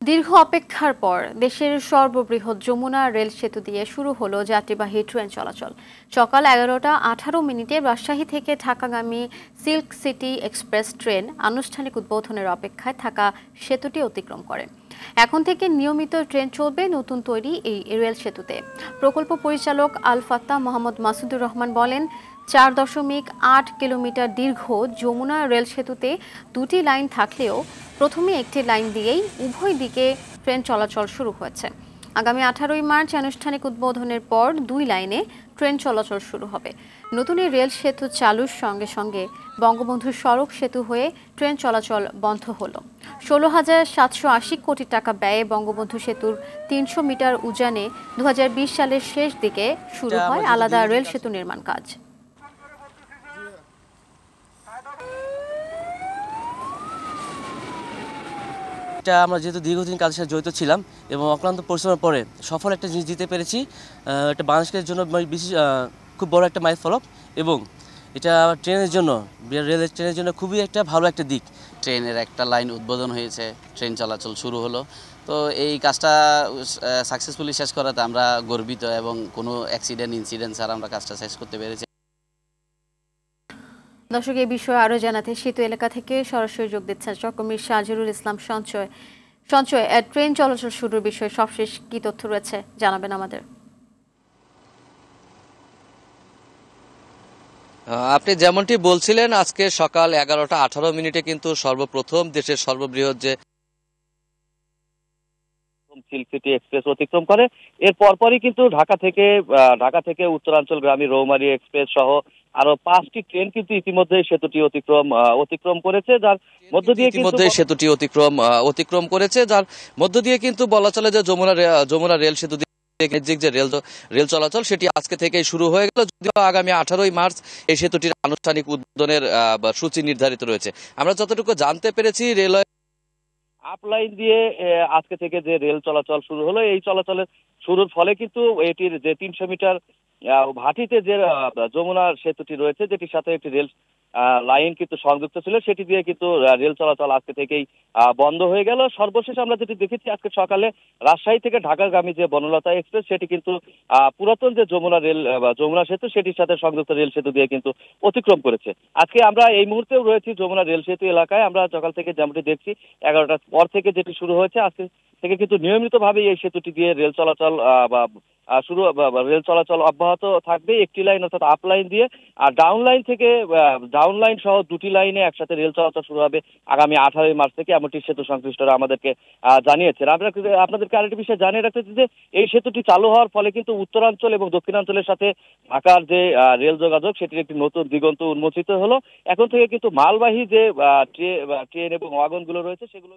দীর্ঘ অপেক্ষার পর দেশের সর্ববৃহৎ যমুনা রেল সেতু দিয়ে শুরু হলো যাত্রীবাহী ট্রেন চলাচল। সকাল 11টা 18 মিনিটে রাজশাহী থেকে ঢাকাগামী সিল্ক সিটি এক্সপ্রেস ট্রেন আনুষ্ঠানিক উদ্বোধনের অপেক্ষায় থাকা সেতুটি অতিক্রম করে। এখন থেকে নিয়মিত ট্রেন চলবে নতুন তৈরি এই রেল সেতুতে। প্রকল্প পরিচালক আল ফাত্তাহ মোহাম্মদ মাসুদুর রহমান বলেন, 4.8 কিলোমিটার দীর্ঘ যমুনা রেল সেতুতে দুটি লাইন থাকলেও প্রথমে একটি লাইন দিয়েই উভয় দিকে ট্রেন চলাচল শুরু হয়েছে। আগামী 18 মার্চ আনুষ্ঠানিক উদ্বোধনের পর দুই লাইনে ট্রেন চলাচল শুরু হবে। নতুন এই রেল সেতু চালুর সঙ্গে সঙ্গে বঙ্গবন্ধু সড়ক সেতু হয়ে ট্রেন চলাচল বন্ধ হলো। 16,780 কোটি টাকা ব্যয়ে বঙ্গবন্ধু সেতুর 300 মিটার উজানে 2020 সালের শেষ দিকে শুরু হয় আলাদা রেল সেতু নির্মাণ কাজ। এটা আমরা যেহেতু দীর্ঘদিন কাজের সাথে জড়িত ছিলাম এবং অক্লান্ত পরিশ্রমের পরে সফল একটা জিনিস দিতে পেরেছি। এটা বাংলাদেশের জন্য বিশেষ খুব বড় একটা মাইলফলক এবং এটা ট্রেনের জন্য রেলের ট্রেনের জন্য খুবই একটা ভালো একটা দিক। ট্রেনের একটা লাইন উদ্বোধন হয়েছে, ট্রেন চলাচল শুরু হলো। তো এই কাজটা সাকসেসফুলি শেষ করাতে আমরা গর্বিত এবং কোনো ইনসিডেন্ট ছাড়া আমরা কাজটা শেষ করতে পেরেছি। দর্শক, এই বিষয়ে আরো জানাতে সেতু এলাকা থেকে সরাসরি যোগ দিচ্ছেন সহকর্মী শাহজুরুল ইসলাম সঞ্চয়। ট্রেন চলাচল শুরুর বিষয়ে সবশেষ কি তথ্য রয়েছে জানাবেন আমাদের। আপনি যেমনটি বলছিলেন, আজকে সকাল 11টা 18 মিনিটে কিন্তু সর্বপ্রথম দেশের সর্ববৃহৎ যে সিল্ক সিটি এক্সপ্রেস অতিক্রম করে। এর পরপরই কিন্তু ঢাকা থেকে উত্তরাঞ্চলগামী রৌমারী এক্সপ্রেস সহ আরো 5টি ট্রেন কিন্তু ইতিমধ্যে সেতুটি অতিক্রম করেছে, যার মধ্য দিয়ে কিন্তু বলা চলে যে যমুনা রেল সেতু যে রেল চলাচল সেটি আজকে থেকেই শুরু হয়ে গেল। যদিও আগামী 18 মার্চ এই সেতুটির আনুষ্ঠানিক উদ্বোধনের সূচি নির্ধারিত রয়েছে। আমরা যতটুকু জানতে পেরেছি, রেলওয়ে আপ লাইন দিয়ে আজকে থেকে যে রেল চলাচল শুরু হলো, এই চলাচলের শুরুর ফলে কিন্তু এটির যে 300 মিটার ভাটিতে যে যমুনা সেতুটি রয়েছে, যেটির সাথে একটি রেল লাইন কিন্তু সংযুক্ত ছিল, সেটি দিয়ে কিন্তু রেল চলাচল আজকে থেকেই বন্ধ হয়ে গেল। সর্বশেষ আমরা যেটি দেখেছি, আজকে সকালে রাজশাহী থেকে ঢাকাগামী যে বনলতা এক্সপ্রেস, সেটি কিন্তু পুরাতন যে যমুনা সেতু সেটির সাথে সংযুক্ত রেল সেতু দিয়ে কিন্তু অতিক্রম করেছে। আজকে আমরা এই মুহূর্তেও রয়েছি যমুনা রেল সেতু এলাকায়। আমরা সকাল থেকে যেমনটি দেখছি 11টার পর থেকে যেটি শুরু হয়েছে, আজকে থেকে কিন্তু নিয়মিতভাবে এই সেতুটি দিয়ে রেল চলাচল অব্যাহত থাকবে। একটি লাইন অর্থাৎ আপ লাইন দিয়ে, আর ডাউন লাইন সহ দুটি লাইনে একসাথে রেল চলাচল শুরু হবে আগামী 18 মার্চ থেকে, এমনটি সেতু সংশ্লিষ্টরা আমাদেরকে জানিয়েছেন। আমরা আপনাদেরকে আরেকটি বিষয় জানিয়ে রাখতে চাই যে এই সেতুটি চালু হওয়ার ফলে কিন্তু উত্তরাঞ্চল এবং দক্ষিণাঞ্চলের সাথে ঢাকার যে রেল যোগাযোগ, সেটির একটি নতুন দিগন্ত উন্মোচিত হলো। এখন থেকে কিন্তু মালবাহী যে ট্রেন এবং ওয়াগনগুলো রয়েছে, সেগুলো